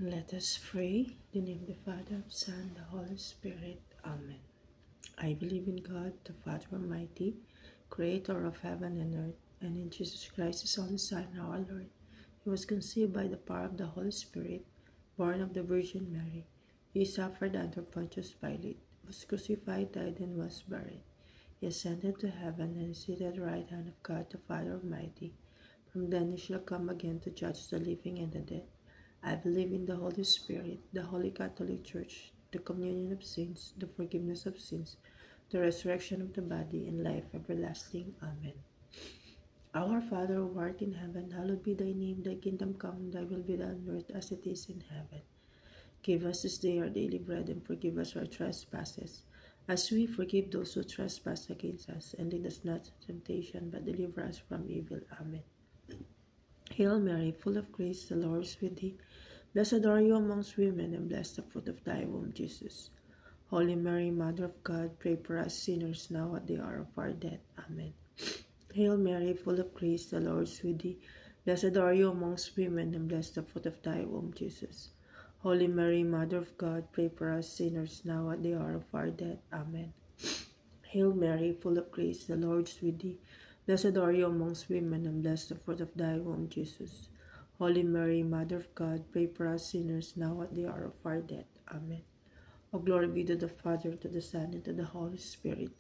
Let us pray. In the name of the Father, Son, the Holy Spirit. Amen. I believe in God, the Father Almighty, creator of heaven and earth, and in Jesus Christ, his only Son, our Lord. He was conceived by the power of the Holy Spirit, born of the Virgin Mary. He suffered under Pontius Pilate, was crucified, died, and was buried. He ascended to heaven and is seated at the right hand of God, the Father Almighty. From then he shall come again to judge the living and the dead. I believe in the Holy Spirit, the Holy Catholic Church, the communion of saints, the forgiveness of sins, the resurrection of the body, and life everlasting. Amen. Our Father who art in heaven, hallowed be thy name. Thy kingdom come, thy will be done on earth as it is in heaven. Give us this day our daily bread, and forgive us our trespasses, as we forgive those who trespass against us. And lead us not into temptation, but deliver us from evil. Amen. Hail Mary, full of grace, the Lord is with thee. Blessed are you amongst women, and blessed the fruit of thy womb, Jesus. Holy Mary, Mother of God, pray for us sinners, now at the hour of our death. Amen. Hail Mary, full of grace, the Lord is with thee. Blessed are you amongst women, and blessed the fruit of thy womb, Jesus. Holy Mary, Mother of God, pray for us sinners, now at the hour of our death. Amen. Hail Mary, full of grace, the Lord is with thee. Blessed are you amongst women, and blessed the fruit of thy womb, Jesus. Holy Mary, Mother of God, pray for us sinners, now at the hour of our death. Amen. O glory be to the Father, to the Son, and to the Holy Spirit,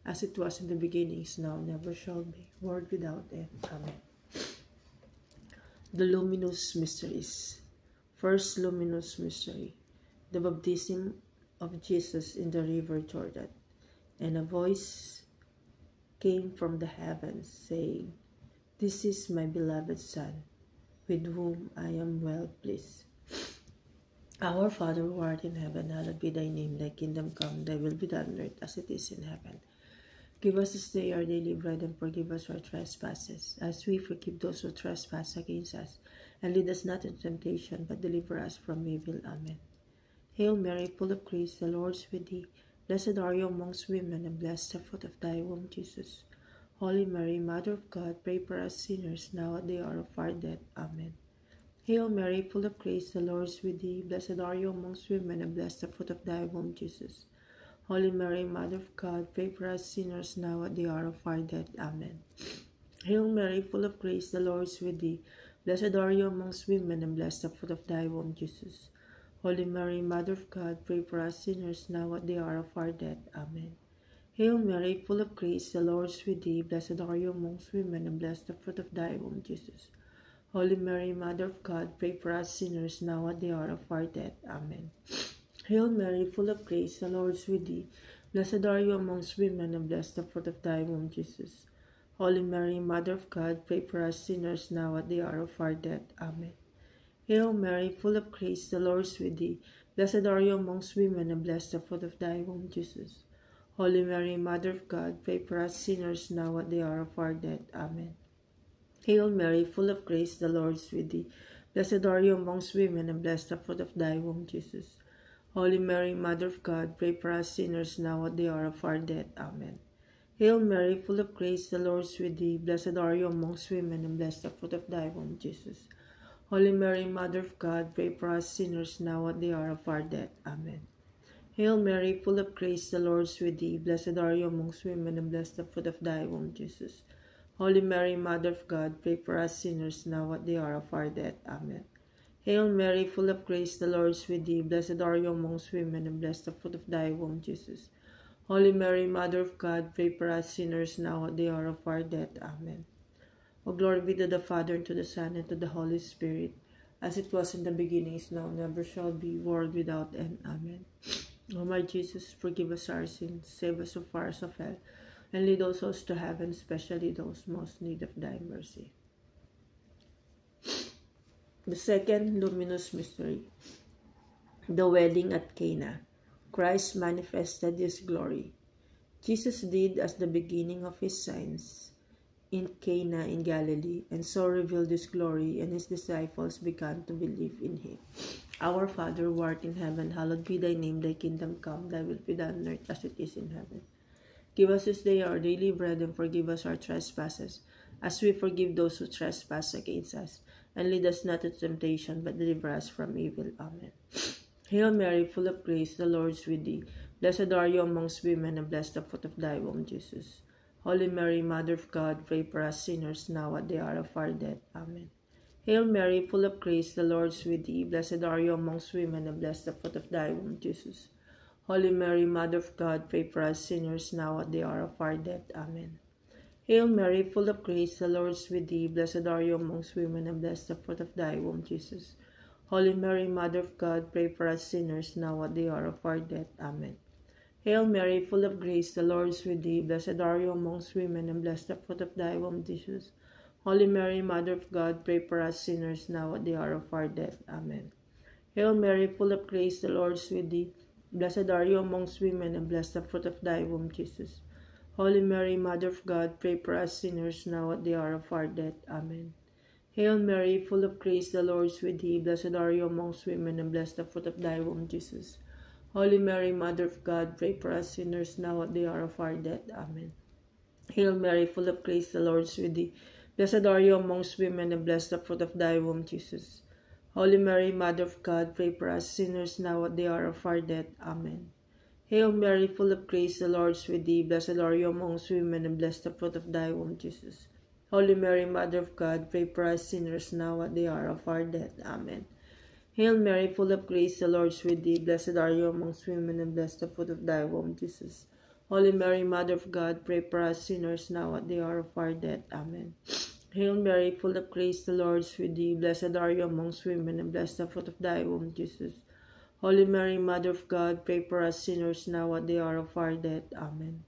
as it was in the beginning, is now, never shall be, world without end. Amen. The Luminous Mysteries. First luminous mystery, the baptism of Jesus in the river Jordan. And a voice came from the heavens, saying, This is my beloved Son, with whom I am well pleased. Our Father who art in heaven, hallowed be thy name. Thy kingdom come, thy will be done on earth as it is in heaven. Give us this day our daily bread, and forgive us our trespasses, as we forgive those who trespass against us. And lead us not into temptation, but deliver us from evil. Amen. Hail Mary, full of grace, the Lord is with thee. Blessed are you amongst women, and blessed the fruit of thy womb, Jesus. Holy Mary, Mother of God, pray for us sinners, now at the hour of our death. Amen. Hail Mary, full of grace, the Lord is with thee. Blessed are you amongst women, and blessed the fruit of thy womb, Jesus. Holy Mary, Mother of God, pray for us sinners, now at the hour of our death. Amen. Hail Mary, full of grace, the Lord is with thee. Blessed are you amongst women, and blessed the fruit of thy womb, Jesus. Holy Mary, Mother of God, pray for us sinners, now at the hour of our death. Amen. Hail Mary, full of grace, the Lord is with thee. Blessed are you amongst women, and blessed the fruit of thy womb, Jesus. Holy Mary, Mother of God, pray for us sinners, now at the hour of our death. Amen. Hail Mary, full of grace, the Lord is with thee. Blessed are you amongst women, and blessed the fruit of thy womb, Jesus. Holy Mary, Mother of God, pray for us sinners, now at the hour of our death. Amen. Hail Mary, full of grace, the Lord is with thee. Blessed are you amongst women, and blessed the fruit of thy womb, Jesus. Holy Mary, Mother of God, pray for us sinners, now at the hour of our death. Amen. Hail Mary, full of grace, the Lord is with thee. Blessed are you amongst women, and blessed the fruit of thy womb, Jesus. Holy Mary, Mother of God, pray for us sinners, now at the hour of our death. Amen. Hail Mary, full of grace, the Lord is with thee. Blessed are you amongst women, and blessed the fruit of thy womb, Jesus. Holy Mary, Mother of God, pray for us sinners, now at the hour of our death. Amen. Hail Mary, full of grace, the Lord is with thee. Blessed are you amongst women, and blessed the fruit of thy womb, Jesus. Holy Mary, Mother of God, pray for us sinners, now at the hour of our death. Amen. Hail Mary, full of grace, the Lord is with thee. Blessed are you amongst women, and blessed the fruit of thy womb, Jesus. Holy Mary, Mother of God, pray for us sinners, now at the hour of our death. Amen. O glory be to the Father, and to the Son, and to the Holy Spirit, as it was in the beginning, is now, never shall be, world without end. Amen. O my Jesus, forgive us our sins, save us from fires of hell, and lead all souls to heaven, especially those most in need of thy mercy. The second luminous mystery, the wedding at Cana. Christ manifested his glory. Jesus did as the beginning of his signs in Cana in Galilee, and so revealed his glory, and his disciples began to believe in him. Our Father who art in heaven, hallowed be thy name. Thy kingdom come, thy will be done on earth as it is in heaven. Give us this day our daily bread, and forgive us our trespasses, as we forgive those who trespass against us. and lead us not into temptation, but deliver us from evil. Amen. Hail Mary, full of grace, the Lord is with thee. Blessed are you amongst women, and blessed the fruit of thy womb, Jesus. Holy Mary, Mother of God, pray for us sinners, now at the hour of our death. Amen. Hail Mary, full of grace, the Lord is with thee. Blessed are you amongst women, and blessed the fruit of thy womb, Jesus. Holy Mary, Mother of God, pray for us sinners, now at the hour of our death. Amen. Hail Mary, full of grace, the Lord is with thee. Blessed are you amongst women, and blessed the fruit of thy womb, Jesus. Holy Mary, Mother of God, pray for us sinners, now at the hour of our death. Amen. Hail Mary, full of grace, the Lord is with thee. Blessed are you amongst women, and blessed the fruit of thy womb, Jesus. Holy Mary, Mother of God, pray for us sinners, now at the hour of our death. Amen. Hail Mary, full of grace, the Lord is with thee. Blessed are you amongst women, and blessed the fruit of thy womb, Jesus. Holy Mary, Mother of God, pray for us sinners, now at the hour of our death. Amen. Hail Mary, full of grace, the Lord is with thee. Blessed are you amongst women, and blessed the fruit of thy womb, Jesus. Holy Mary, Mother of God, pray for us sinners, now at the hour of our death. Amen. Hail Mary, full of grace, the Lord is with thee. Blessed are you amongst women, and blessed the fruit of thy womb, Jesus. Holy Mary, Mother of God, pray for us sinners, now at the hour of our death. Amen. Hail Mary, full of grace, the Lord is with thee. Blessed are you amongst women, and blessed the fruit of thy womb, Jesus. Holy Mary, Mother of God, pray for us sinners, now at the hour of our death. Amen. Hail Mary, full of grace, the Lord is with thee. Blessed are you amongst women, and blessed the fruit of thy womb, Jesus. Holy Mary, Mother of God, pray for us sinners, now at the hour of our death. Amen. Hail Mary, full of grace, the Lord is with thee. Blessed are you amongst women, and blessed the fruit of thy womb, Jesus. Holy Mary, Mother of God, pray for us sinners, now at the hour of our death. Amen.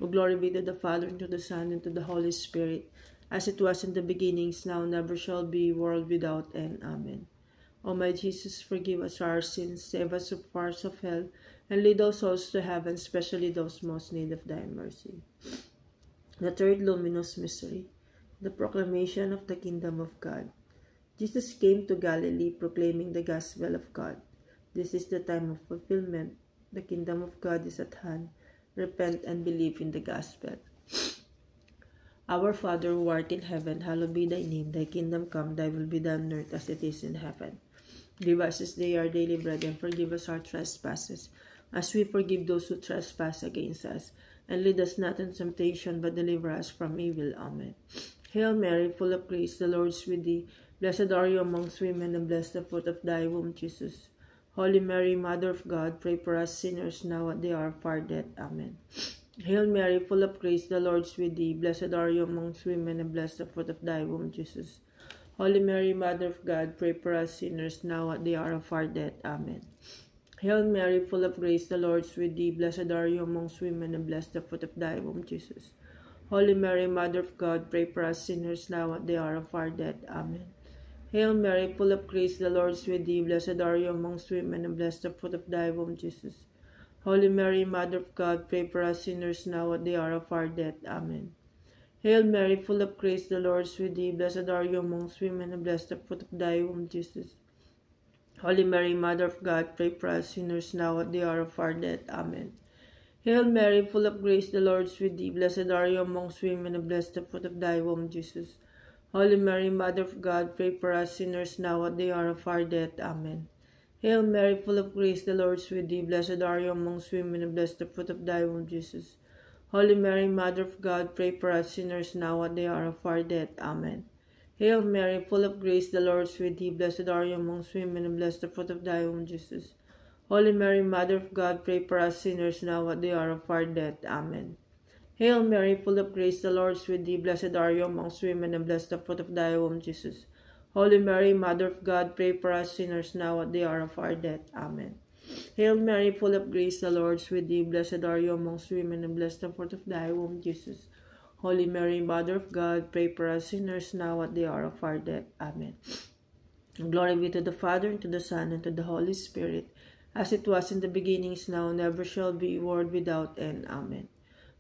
O glory be to the Father, and to the Son, and to the Holy Spirit, as it was in the beginning, now, never shall be, world without end. Amen. O my Jesus, forgive us our sins, save us from fires of hell, and lead those souls to heaven, especially those most in need of thy mercy. The third luminous mystery, the proclamation of the kingdom of God. Jesus came to Galilee proclaiming the gospel of God. This is the time of fulfillment. The kingdom of God is at hand. Repent and believe in the gospel. Our Father, who art in heaven, hallowed be thy name. Thy kingdom come, thy will be done on earth as it is in heaven. Give us this day our daily bread, and forgive us our trespasses, as we forgive those who trespass against us. And lead us not into temptation, but deliver us from evil. Amen. Hail Mary, full of grace, the Lord is with thee. Blessed are you amongst women, and blessed the fruit of thy womb, Jesus. Holy Mary, Mother of God, pray for us sinners, now at the hour of our death. Amen. Hail Mary, full of grace, the Lord is with thee. Blessed are you amongst women, and blessed the fruit of thy womb, Jesus. Holy Mary, Mother of God, pray for us sinners, now at the hour of our death. Amen. Hail Mary, full of grace, the Lord is with thee. Blessed are you amongst women, and blessed the fruit of thy womb, Jesus. Holy Mary, Mother of God, pray for us sinners, now at the hour of our death. Amen. Hail Mary, full of grace, the Lord is with thee. Blessed are you amongst women, and blessed the fruit of thy womb, Jesus. Holy Mary, Mother of God, pray for us sinners, now at the hour of our death. Amen. Hail Mary, full of grace, the Lord is with thee. Blessed are you amongst women, and blessed the fruit of thy womb, Jesus. Holy Mary, Mother of God, pray for us sinners, now at the hour of our death. Amen. Hail Mary, full of grace, the Lord is with thee. Blessed are you amongst women, and blessed the fruit of thy womb, Jesus. Holy Mary, Mother of God, pray for us sinners, now at the hour of our death. Amen. Hail Mary, full of grace, the Lord is with thee. Blessed are you amongst women, and blessed the fruit of thy womb, Jesus. Holy Mary, Mother of God, pray for us sinners, now at the hour of our death. Amen. Hail Mary, full of grace, the Lord is with thee. Blessed are you amongst women, and blessed the fruit of thy womb, Jesus. Holy Mary, Mother of God, pray for us sinners, now at the hour of our death. Amen. Hail Mary, full of grace, the Lord is with thee. Blessed are you amongst women, and blessed the fruit of thy womb, Jesus. Holy Mary, Mother of God, pray for us sinners, now at the hour of our death. Amen. Hail Mary, full of grace, the Lord is with thee. Blessed are you amongst women, and blessed the fruit of thy womb, Jesus. Holy Mary, Mother of God, pray for us sinners, now at the hour of our death. Amen. Glory be to the Father, and to the Son, and to the Holy Spirit, as it was in the beginning, is now, and ever shall be, world without end. Amen.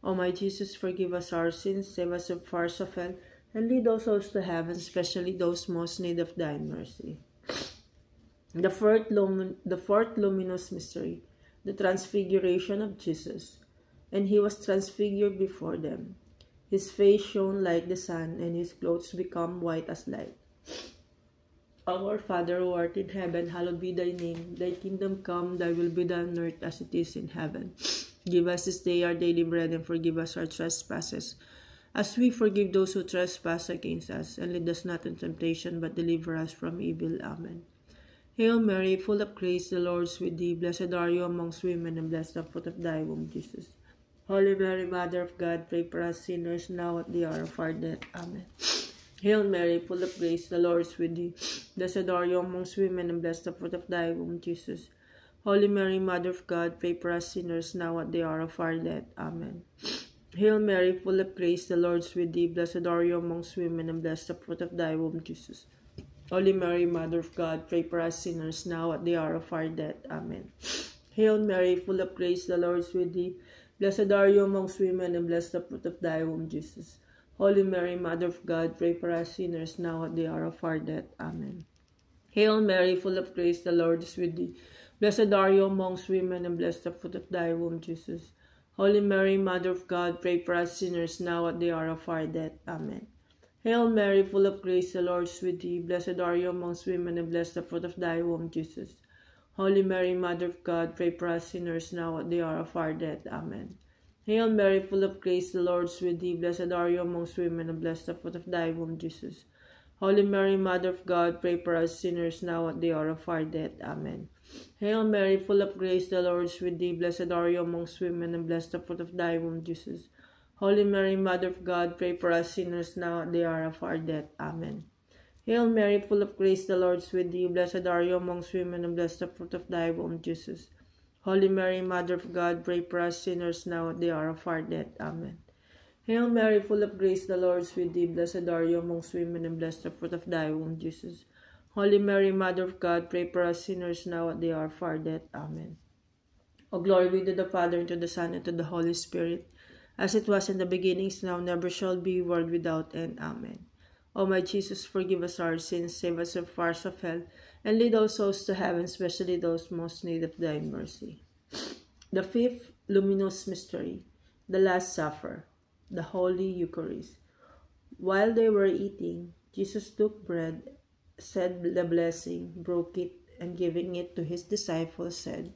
O my Jesus, forgive us our sins, save us from fires of hell, and lead all souls to heaven, especially those most in need of thy mercy. The fourth luminous mystery, the transfiguration of Jesus. And he was transfigured before them. His face shone like the sun, and his clothes became white as light. Our Father who art in heaven, hallowed be thy name. Thy kingdom come, thy will be done on earth as it is in heaven. Give us this day our daily bread, and forgive us our trespasses, as we forgive those who trespass against us. And lead us not into temptation, but deliver us from evil. Amen. Hail Mary, full of grace, the Lord is with thee. Blessed are you amongst women, and blessed the fruit of thy womb, Jesus. Holy Mary, Mother of God, pray for us sinners, now at the hour of our death. Amen. Hail Mary, full of grace, the Lord is with thee. Blessed are you amongst women, and blessed the fruit of thy womb, Jesus. Holy Mary, Mother of God, pray for us sinners, now at the hour of our death. Amen. Hail Mary, full of grace, the Lord is with thee. Blessed are you amongst women, and blessed the fruit of thy womb, Jesus. Holy Mary, Mother of God, pray for us sinners, now at the hour of our death. Amen. Hail Mary, full of grace, the Lord is with thee. Blessed are you amongst women, and blessed the fruit of thy womb, Jesus. Holy Mary, Mother of God, pray for us sinners, now at the hour of our death. Amen. Hail Mary, full of grace, the Lord is with thee. Blessed are you amongst women, and blessed the fruit of thy womb, Jesus. Holy Mary, Mother of God, pray for us sinners, now at the hour of our death. Amen. Hail Mary, full of grace, the Lord is with thee. Blessed are you amongst women, and blessed the fruit of thy womb, Jesus. Holy Mary, Mother of God, pray for us sinners, now at the hour of our death. Amen. Hail Mary, full of grace, the Lord is with thee. Blessed are you amongst women, and blessed the fruit of thy womb, Jesus. Holy Mary, Mother of God, pray for us sinners, now at the hour of our death. Amen. Hail Mary, full of grace, the Lord is with thee. Blessed are you amongst women, and blessed the fruit of thy womb, Jesus. Holy Mary, Mother of God, pray for us sinners, now at the hour of our death. Amen. Hail Mary, full of grace, the Lord is with thee. Blessed are you amongst women, and blessed the fruit of thy womb, Jesus. Holy Mary, Mother of God, pray for us sinners, now at the hour of our death. Amen. Hail Mary, full of grace, the Lord is with thee. Blessed are you amongst women, and blessed the fruit of thy womb, Jesus. Holy Mary, Mother of God, pray for us sinners, now at the hour of our death. Amen. O glory be to the Father, and to the Son, and to the Holy Spirit, as it was in the beginning, is now, never shall be, world without end. Amen. O my Jesus, forgive us our sins, save us from fires of hell, and lead all souls to heaven, especially those most in need of thy mercy. The fifth luminous mystery, the Last Supper, the Holy Eucharist. While they were eating, Jesus took bread, said the blessing, broke it, and giving it to his disciples, said,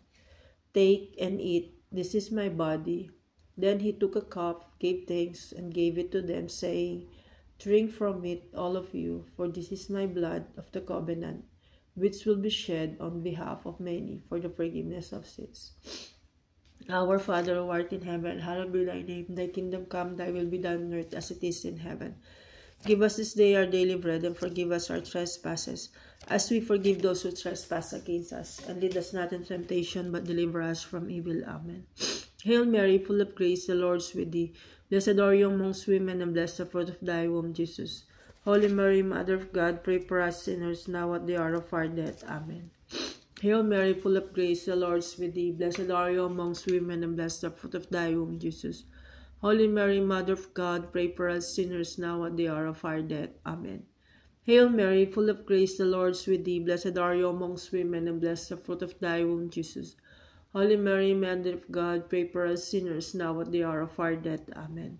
"Take and eat, this is my body." Then he took a cup, gave thanks, and gave it to them, saying, "Drink from it, all of you, for this is my blood of the covenant, which will be shed on behalf of many for the forgiveness of sins." Our Father who art in heaven, hallowed be thy name. Thy kingdom come, thy will be done on earth as it is in heaven. Give us this day our daily bread, and forgive us our trespasses, as we forgive those who trespass against us. And lead us not into temptation, but deliver us from evil. Amen. Hail Mary, full of grace, the Lord is with thee. Blessed are you amongst women, and blessed the fruit of thy womb, Jesus. Holy Mary, Mother of God, pray for us sinners, now at the hour of our death. Amen. Hail Mary, full of grace, the Lord is with thee. Blessed are you amongst women, and blessed the fruit of thy womb, Jesus. Holy Mary, Mother of God, pray for us sinners, now at the hour of our death. Amen. Hail Mary, full of grace, the Lord is with thee. Blessed are you amongst women, and blessed the fruit of thy womb, Jesus. Holy Mary, Mother of God, pray for us sinners, now at the hour of our death. Amen.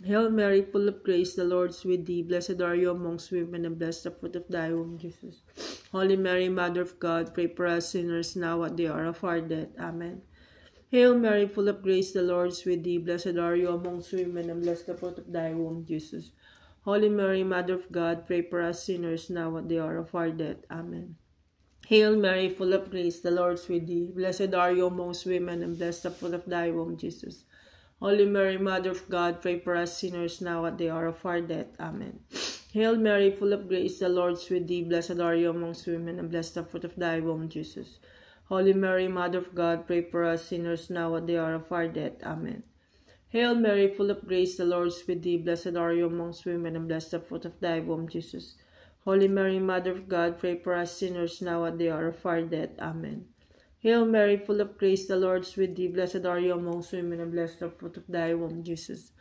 Hail Mary, full of grace, the Lord is with thee. Blessed are you amongst women, and blessed the fruit of thy womb, Jesus. Holy Mary, Mother of God, pray for us sinners, now at the hour of our death. Amen. Hail Mary, full of grace, the Lord is with thee. Blessed are you amongst women, and blessed the fruit of thy womb, Jesus. Holy Mary, Mother of God, pray for us sinners, now at the hour of our death. Amen. Hail Mary, full of grace, the Lord is with thee. Blessed are you amongst women, and blessed the fruit of thy womb, Jesus. Holy Mary, Mother of God, pray for us sinners, now at the hour of our death. Amen. Hail Mary, full of grace, the Lord is with thee. Blessed are you amongst women, and blessed the fruit of thy womb, Jesus. Holy Mary, Mother of God, pray for us sinners, now at the hour of our death. Amen. Hail Mary, full of grace, the Lord is with thee. Blessed are you amongst women, and blessed the fruit of thy womb, Jesus. Holy Mary, Mother of God, pray for us sinners, now at the hour of our death. Amen. Hail Mary, full of grace, the Lord is with thee. Blessed are you amongst women, and blessed the fruit of thy womb, Jesus.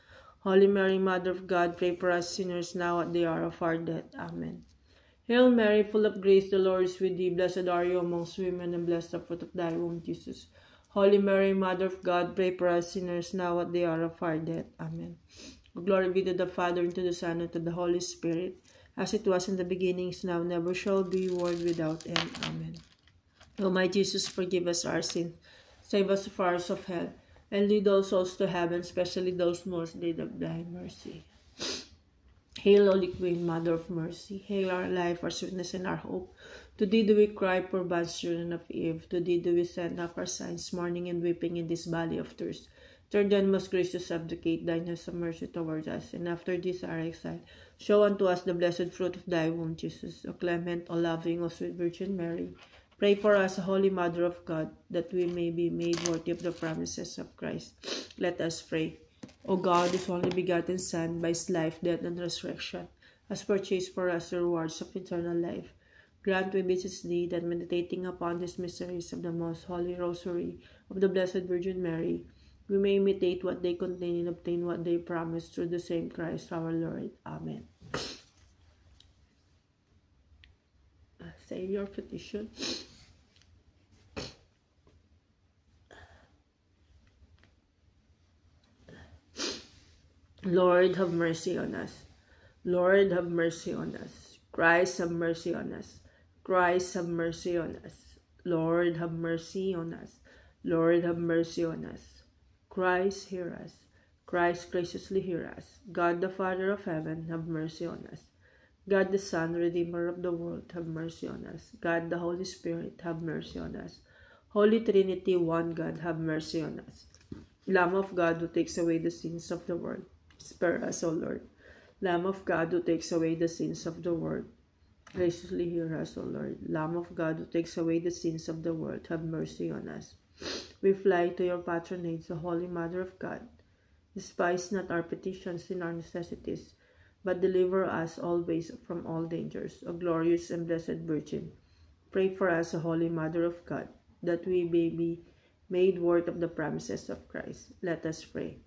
Holy Mary, Mother of God, pray for us sinners, now at the hour of our death. Amen. Hail Mary, full of grace, the Lord is with thee. Blessed are you amongst women, and blessed the fruit of thy womb, Jesus. Holy Mary, Mother of God, pray for us sinners, now at the hour of our death. Amen. Glory be to the Father, and to the Son, and to the Holy Spirit, as it was in the beginning, is now, never shall be, world without end. Amen. O my Jesus, forgive us our sins, save us from fires of hell, and lead all souls to heaven, especially those most in need of thy mercy. Hail, Holy Queen, Mother of Mercy, hail our life, our sweetness, and our hope. To thee do we cry, poor bonds children of Eve. To thee do we send up our sighs, mourning and weeping in this valley of tears. Turn then, most gracious Advocate, thine eyes of mercy towards us, and after this our exile, show unto us the blessed fruit of thy womb, Jesus. O clement, O loving, O sweet Virgin Mary, pray for us, Holy Mother of God, that we may be made worthy of the promises of Christ. Let us pray. O God, whose only begotten Son, by his life, death, and resurrection, has purchased for us the rewards of eternal life, grant, we beseech thee, that meditating upon these mysteries of the most holy Rosary of the Blessed Virgin Mary, we may imitate what they contain and obtain what they promise, through the same Christ our Lord. Amen. Say your petition. Lord, have mercy on us. Lord, have mercy on us. Christ, have mercy on us. Christ, have mercy on us. Lord, have mercy on us. Lord, have mercy on us. Christ, hear us. Christ, graciously hear us. God the Father of heaven, have mercy on us. God the Son, Redeemer of the world, have mercy on us. God the Holy Spirit, have mercy on us. Holy Trinity, one God, have mercy on us. Lamb of God, who takes away the sins of the world, spare us, O Lord. Lamb of God, who takes away the sins of the world, graciously hear us, O Lord. Lamb of God, who takes away the sins of the world, have mercy on us. We fly to your patronage, the Holy Mother of God. Despise not our petitions and our necessities, but deliver us always from all dangers. O glorious and blessed Virgin, pray for us, O Holy Mother of God, that we may be made worthy of the promises of Christ. Let us pray.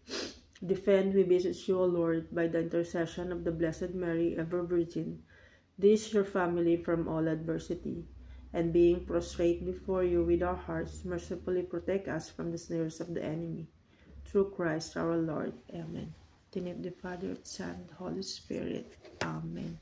Defend, we beseech you, O Lord, by the intercession of the Blessed Mary, ever Virgin, this your family from all adversity, and being prostrate before you with our hearts, mercifully protect us from the snares of the enemy. Through Christ our Lord. Amen. In the name of the Father, the Son, and the Holy Spirit. Amen.